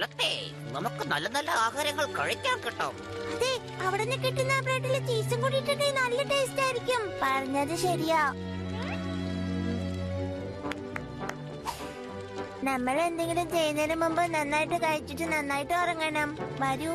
സ്ഥലത്തെ നമുക്ക് നല്ല നല്ല ആഹാരങ്ങൾ കഴിക്കാൻ കിട്ടും. അതെ, അവിടെ നിന്ന് കിട്ടുന്ന ബ്രെഡില് ചീസും കൂടി ഇട്ടിട്ട് നല്ല ടേസ്റ്റ് ആയിരിക്കും. പറഞ്ഞത് ശരിയാ. നമ്മൾ എന്തെങ്കിലും ചെയ്യുന്നതിന് മുമ്പ് നന്നായിട്ട് കഴിച്ചിട്ട് നന്നായിട്ട് ഉറങ്ങണം. വരൂ.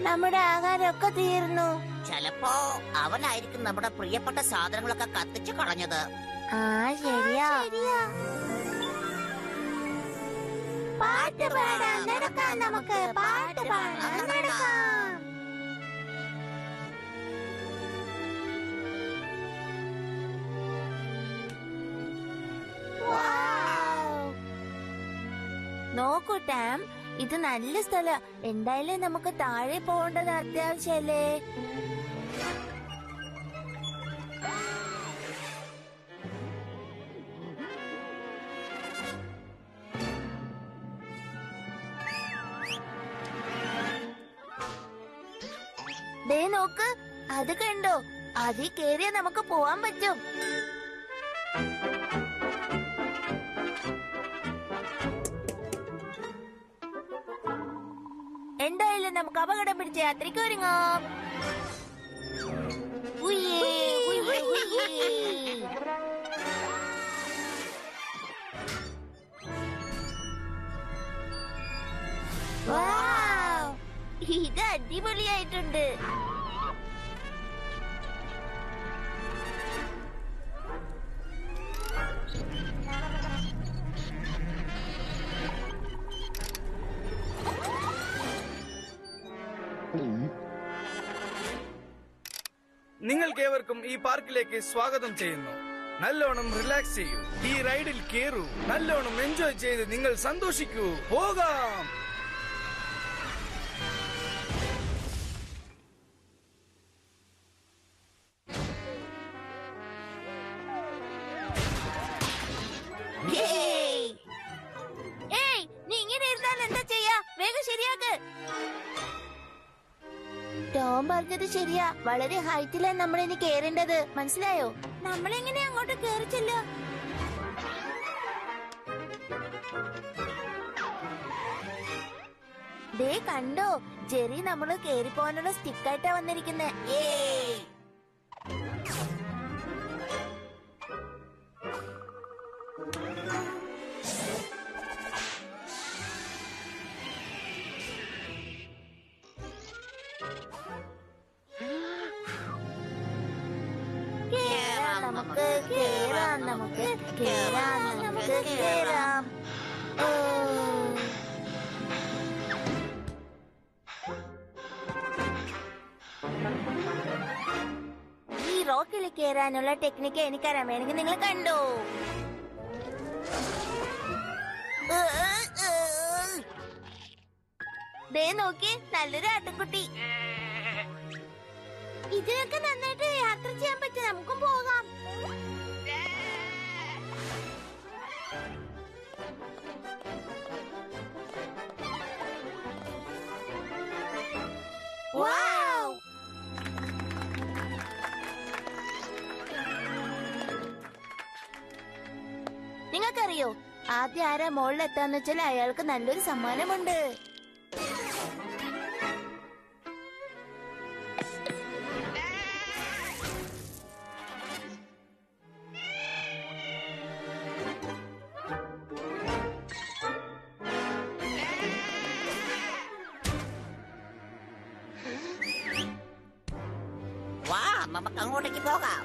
നമ്മുടെ ആഹാരമൊക്കെ തീർന്നു. ചിലപ്പോ അവനായിരിക്കും നമ്മുടെ പ്രിയപ്പെട്ട സാധനങ്ങളൊക്കെ കത്തിച്ചു കളഞ്ഞത്. ശരിയാ. പാട്ട് പാടാൻ നടക്കാം, നമുക്ക് പാട്ട് പാടാൻ നടക്കാം. നോക്കൂ ടാം, ഇത് നല്ല സ്ഥലം. എന്തായാലും നമുക്ക് താഴെ പോകേണ്ടത് അത്യാവശ്യല്ലേ? ദേ നോക്ക്, അത് കണ്ടോ? അതിൽ കേറിയാ നമുക്ക് പോവാൻ പറ്റും. എന്തായാലും നമുക്ക് അപകടം പിടിച്ച യാത്രയ്ക്ക് ഒരുങ്ങാം. ഇത് അടിപൊളിയായിട്ടുണ്ട്. നിങ്ങൾക്കേവർക്കും ഈ പാർക്കിലേക്ക് സ്വാഗതം ചെയ്യുന്നു. നല്ലോണം റിലാക്സ് ചെയ്യൂ, ഈ റൈഡിൽ കേറൂ, നല്ലോണം എൻജോയ് ചെയ്ത് നിങ്ങൾ സന്തോഷിക്കൂ. പോകാം. നീ ഇങ്ങനെ ഇരുന്നാൽ എന്താ ചെയ്യാ? വേഗം ശരിയാക്ക്. ടോം പറഞ്ഞത് ശരിയാ. വളരെ ഹൈറ്റിലാണ് നമ്മൾ ഇനി കേറേണ്ടത്. മനസ്സിലായോ? നമ്മളെങ്ങനെ അങ്ങോട്ട് കേറിച്ചില്ല? ദേ കണ്ടോ, ജെറി നമ്മള് കേറിപ്പോവാനുള്ള സ്റ്റിക്കായിട്ടാ വന്നിരിക്കുന്നെ. നമുക്ക് കേറാം, നമുക്ക് കേറാം, നമുക്ക് കേറാം. ഈ റോക്കിൽ കേറാനുള്ള ടെക്നിക്ക് എനിക്കറിയാം. വേണമെങ്കിൽ നിങ്ങൾ കണ്ടോ? ദേ നോക്കി, നല്ലൊരു ആട്ടുകുട്ടി. ഇതിനൊക്കെ നന്നായിട്ട് യാത്ര ചെയ്യാൻ പറ്റും. നമുക്കും പോകാം. നിങ്ങൾക്കറിയോ, ആദ്യം ആരാ മുകളിലെത്താന്ന് വെച്ചാൽ അയാൾക്ക് നല്ലൊരു സമ്മാനമുണ്ട്. നമുക്ക് അങ്ങോട്ടേക്ക് പോകാം.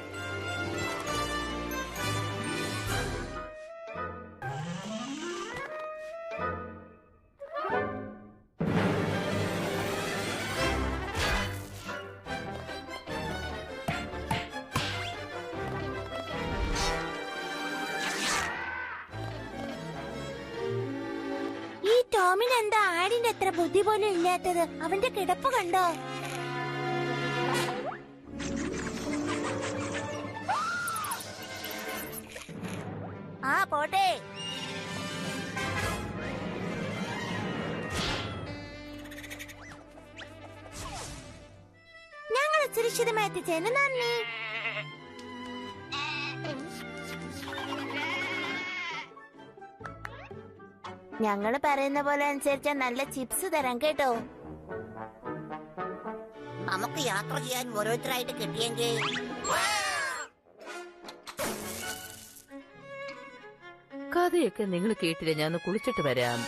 ഈ ടോമിന് എന്താ ആടിന്റെ അത്ര ബുദ്ധി പോലും ഇല്ലാത്തത്? അവന്റെ കിടപ്പ് കണ്ടോ? ആ പോട്ടെ. ഞങ്ങൾ സുരക്ഷിതമായി എത്തിച്ചതിന് നന്ദി. ഞങ്ങള് പറയുന്ന പോലെ അനുസരിച്ചാ നല്ല ചിപ്സ് തരാം കേട്ടോ. നമുക്ക് യാത്ര ചെയ്യാൻ ഓരോരുത്തരായിട്ട് കിട്ടിയെങ്കിൽ കഥയൊക്കെ നിങ്ങൾ കേട്ടില്ല. ഞാൻ ഒന്ന് കുളിച്ചിട്ട് വരാം.